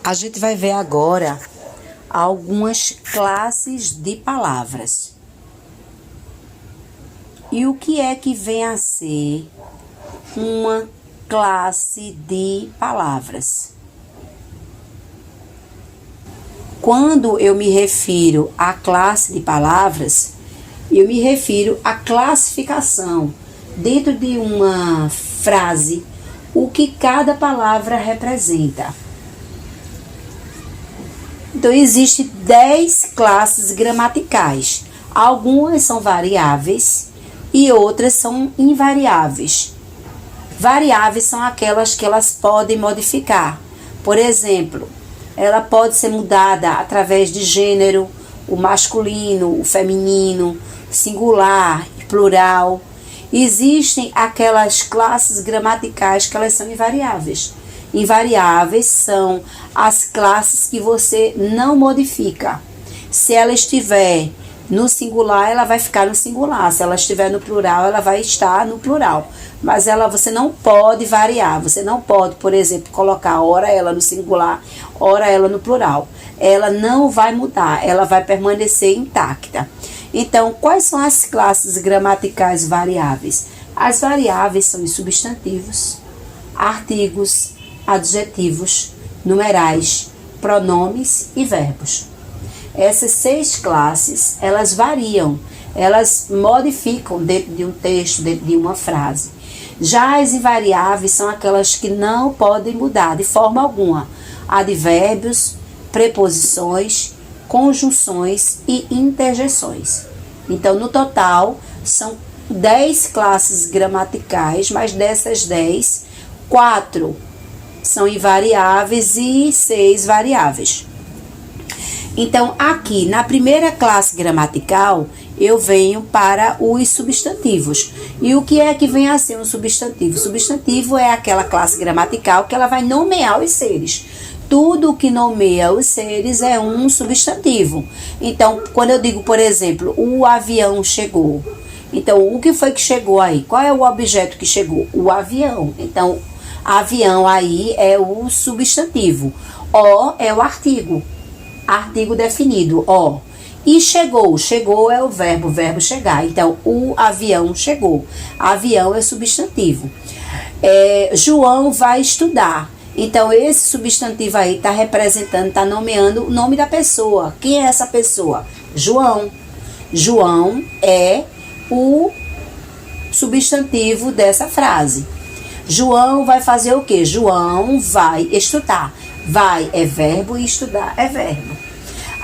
A gente vai ver agora algumas classes de palavras. E o que é que vem a ser uma classe de palavras? Quando eu me refiro à classe de palavras, eu me refiro à classificação dentro de uma frase, o que cada palavra representa. Então, existem 10 classes gramaticais. Algumas são variáveis e outras são invariáveis. Variáveis são aquelas que elas podem modificar. Por exemplo, ela pode ser mudada através de gênero, o masculino, o feminino, singular, plural. Existem aquelas classes gramaticais que elas são invariáveis. Invariáveis são as classes que você não modifica. Se ela estiver no singular, ela vai ficar no singular. Se ela estiver no plural, ela vai estar no plural. Mas você não pode variar. Você não pode, por exemplo, colocar ora ela no singular, ora ela no plural. Ela não vai mudar, ela vai permanecer intacta. Então, quais são as classes gramaticais variáveis? As variáveis são os substantivos, artigos, adjetivos, numerais, pronomes e verbos. Essas 6 classes, elas variam, elas modificam dentro de um texto, dentro de uma frase. Já as invariáveis são aquelas que não podem mudar de forma alguma. Advérbios, preposições, conjunções e interjeções. Então, no total, são 10 classes gramaticais, mas dessas 10, 4 são invariáveis e 6 variáveis. Então, aqui, na primeira classe gramatical, eu venho para os substantivos. E o que é que vem a ser um substantivo? Substantivo é aquela classe gramatical que ela vai nomear os seres. Tudo que nomeia os seres é um substantivo. Então, quando eu digo, por exemplo, o avião chegou. Então, o que foi que chegou aí? Qual é o objeto que chegou? O avião. Então, avião aí é o substantivo. O é o artigo. Artigo definido, ó. E chegou. Chegou é o verbo chegar. Então, o avião chegou. Avião é substantivo. João vai estudar. Então, esse substantivo aí está representando, está nomeando o nome da pessoa. Quem é essa pessoa? João. João é o substantivo dessa frase. João vai fazer o quê? João vai estudar. Vai é verbo e estudar é verbo.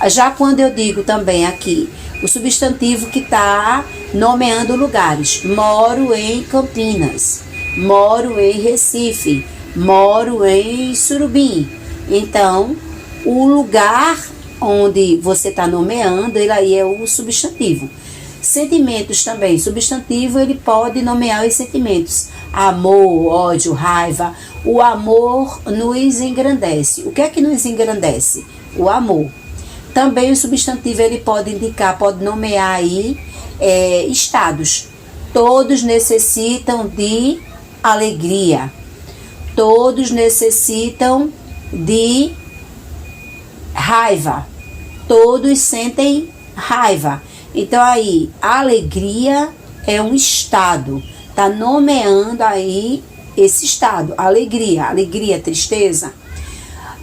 Já quando eu digo também aqui, o substantivo que está nomeando lugares. Moro em Campinas. Moro em Recife. Moro em Surubim. Então, o lugar onde você está nomeando, ele aí é o substantivo. Sentimentos também. Substantivo, ele pode nomear os sentimentos. Amor, ódio, raiva. O amor nos engrandece. O que é que nos engrandece? O amor. Também o substantivo, ele pode indicar, pode nomear aí estados. Todos necessitam de alegria. Todos necessitam de raiva. Todos sentem raiva. Então, aí, alegria é um estado. Está nomeando aí esse estado. Alegria, tristeza.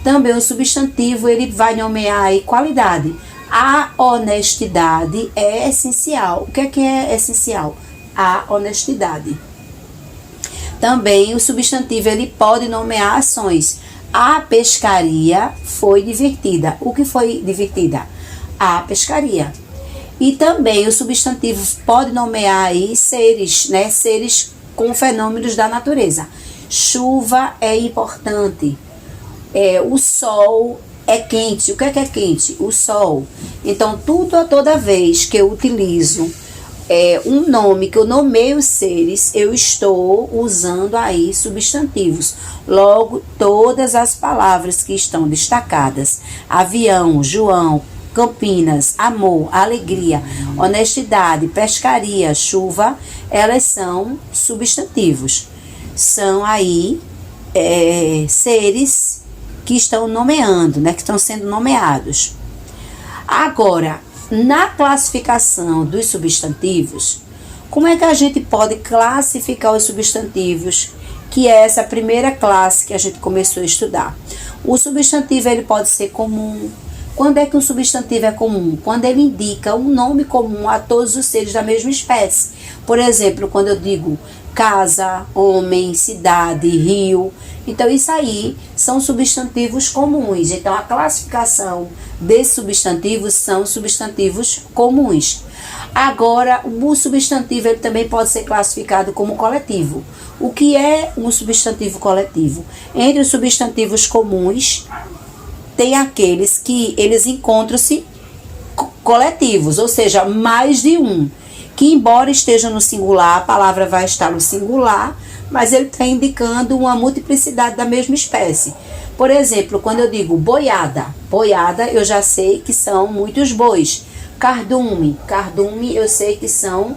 Também o substantivo, ele vai nomear aí qualidade. A honestidade é essencial. O que é essencial? A honestidade. Também o substantivo, ele pode nomear ações. A pescaria foi divertida. O que foi divertida? A pescaria. E também o substantivo pode nomear aí seres, né? Seres com fenômenos da natureza. Chuva é importante. O sol é quente. O que é quente? O sol. Então, toda vez que eu utilizo um nome, que eu nomeio os seres, eu estou usando aí substantivos. Logo, todas as palavras que estão destacadas, avião, João, Campinas, amor, alegria, honestidade, pescaria, chuva, elas são substantivos. São aí seres que estão nomeando, né, que estão sendo nomeados. Agora, na classificação dos substantivos, como é que a gente pode classificar os substantivos, que é essa primeira classe que a gente começou a estudar? O substantivo ele pode ser comum. Quando é que um substantivo é comum? Quando ele indica um nome comum a todos os seres da mesma espécie. Por exemplo, quando eu digo casa, homem, cidade, rio. Então, isso aí são substantivos comuns. Então, a classificação desses substantivos são substantivos comuns. Agora, o substantivo ele também pode ser classificado como coletivo. O que é um substantivo coletivo? Entre os substantivos comuns, tem aqueles que eles encontram-se coletivos, ou seja, mais de um. Que embora esteja no singular, a palavra vai estar no singular, mas ele está indicando uma multiplicidade da mesma espécie. Por exemplo, quando eu digo boiada, boiada eu já sei que são muitos bois. Cardume, cardume eu sei que são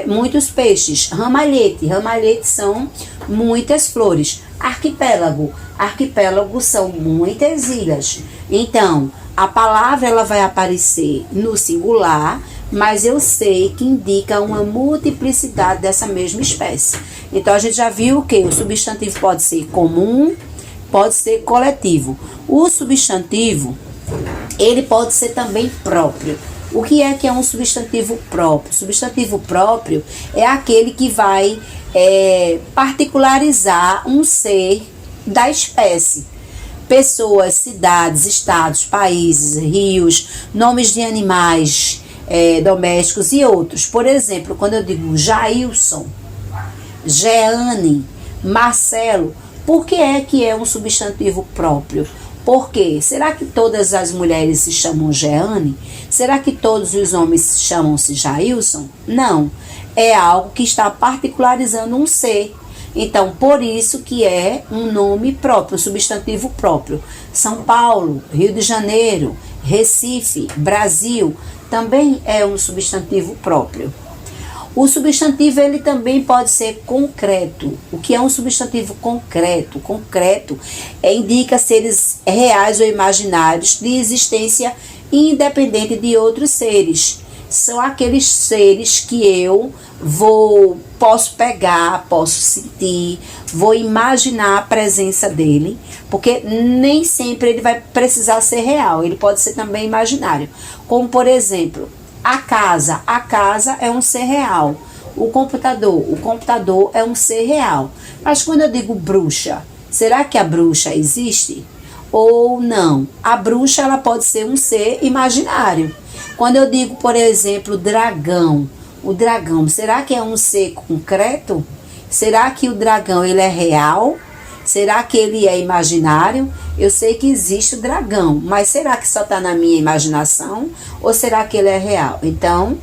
muitos peixes. Ramalhete, ramalhete são muitas flores. Arquipélago, arquipélago são muitas ilhas. Então, a palavra ela vai aparecer no singular, mas eu sei que indica uma multiplicidade dessa mesma espécie. Então, a gente já viu que o substantivo pode ser comum, pode ser coletivo. O substantivo, ele pode ser também próprio. O que é um substantivo próprio? Substantivo próprio é aquele que vai particularizar um ser da espécie. Pessoas, cidades, estados, países, rios, nomes de animais domésticos e outros. Por exemplo, quando eu digo Jailson, Jeane, Marcelo, por que é um substantivo próprio? Por quê? Será que todas as mulheres se chamam Jeane? Será que todos os homens chamam-se Jailson? Não. É algo que está particularizando um ser. Então, por isso que é um nome próprio, um substantivo próprio. São Paulo, Rio de Janeiro, Recife, Brasil, também é um substantivo próprio. O substantivo ele também pode ser concreto. O que é um substantivo concreto? Concreto indica seres reais ou imaginários de existência independente de outros seres. São aqueles seres que eu posso pegar, posso sentir, vou imaginar a presença dele, porque nem sempre ele vai precisar ser real, ele pode ser também imaginário. Como, por exemplo, a casa é um ser real. O computador é um ser real. Mas quando eu digo bruxa, será que a bruxa existe? Ou não? A bruxa ela pode ser um ser imaginário. Quando eu digo, por exemplo, dragão, o dragão, será que é um ser concreto? Será que o dragão ele é real? Será que ele é imaginário? Eu sei que existe o dragão, mas será que só está na minha imaginação? Ou será que ele é real? Então,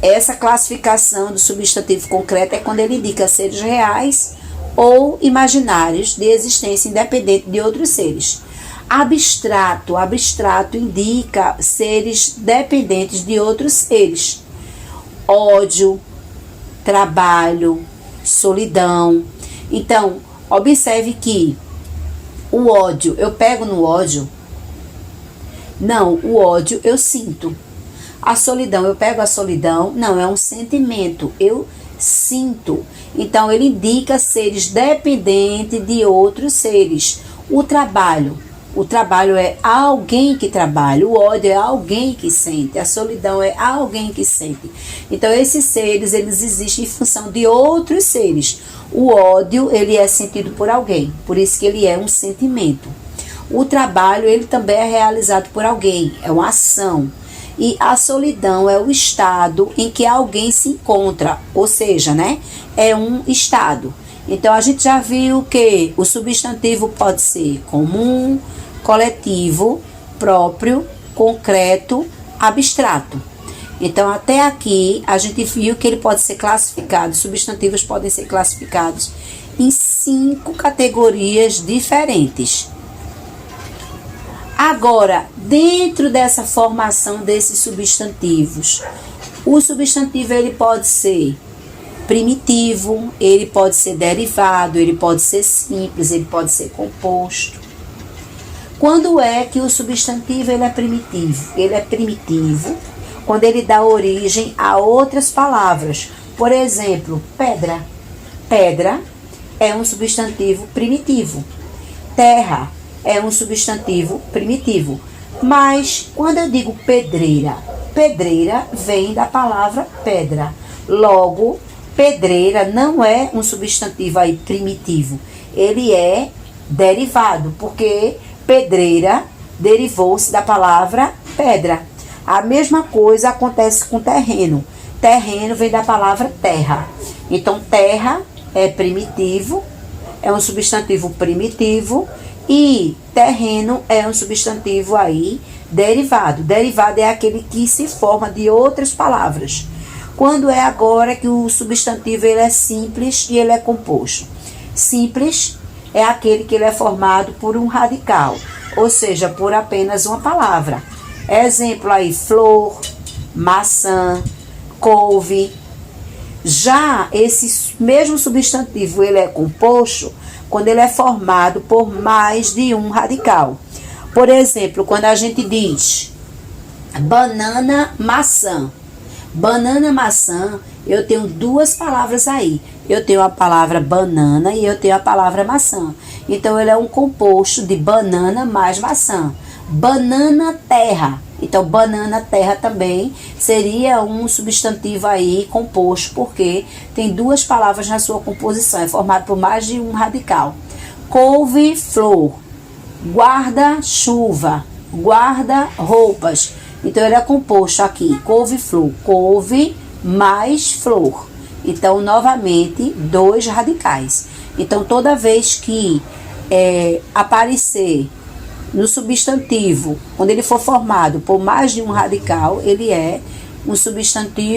essa classificação do substantivo concreto é quando ele indica seres reais ou imaginários de existência independente de outros seres. Abstrato indica seres dependentes de outros seres. Ódio, trabalho, solidão. Então, observe que o ódio, eu pego no ódio? Não, o ódio eu sinto. A solidão, eu pego a solidão? Não, é um sentimento, eu sinto. Então, ele indica seres dependentes de outros seres. O trabalho é alguém que trabalha, o ódio é alguém que sente, a solidão é alguém que sente. Então, esses seres, eles existem em função de outros seres. O ódio, ele é sentido por alguém, por isso que ele é um sentimento. O trabalho, ele também é realizado por alguém, é uma ação. E a solidão é o estado em que alguém se encontra, ou seja, né, é um estado. Então, a gente já viu que o substantivo pode ser comum, coletivo, próprio, concreto, abstrato. Então, até aqui, a gente viu que ele pode ser classificado, substantivos podem ser classificados em 5 categorias diferentes. Agora, dentro dessa formação desses substantivos, o substantivo ele pode ser primitivo, ele pode ser derivado, ele pode ser simples, ele pode ser composto. Quando é que o substantivo ele é primitivo? Ele é primitivo quando ele dá origem a outras palavras. Por exemplo, pedra. Pedra é um substantivo primitivo. Terra é um substantivo primitivo. Mas quando eu digo pedreira, pedreira vem da palavra pedra. Logo, pedreira não é um substantivo aí primitivo. Ele é derivado, porque pedreira derivou-se da palavra pedra. A mesma coisa acontece com terreno. Terreno vem da palavra terra. Então, terra é primitivo, é um substantivo primitivo, e terreno é um substantivo aí derivado. Derivado é aquele que se forma de outras palavras. Quando é agora que o substantivo ele é simples e ele é composto? Simples é aquele que ele é formado por um radical, ou seja, por apenas uma palavra. Exemplo aí, flor, maçã, couve. Já esse mesmo substantivo ele é composto quando ele é formado por mais de um radical. Por exemplo, quando a gente diz banana, maçã. Banana, maçã, eu tenho duas palavras aí. Eu tenho a palavra banana e eu tenho a palavra maçã. Então, ele é um composto de banana mais maçã. Banana, terra. Então, banana, terra também seria um substantivo aí composto, porque tem duas palavras na sua composição. É formado por mais de um radical. Couve, flor. Guarda-chuva. Guarda-roupas. Então, ele é composto aqui, couve, flor. Couve mais flor. Então, novamente, dois radicais. Então, toda vez que aparecer no substantivo, quando ele for formado por mais de um radical, ele é um substantivo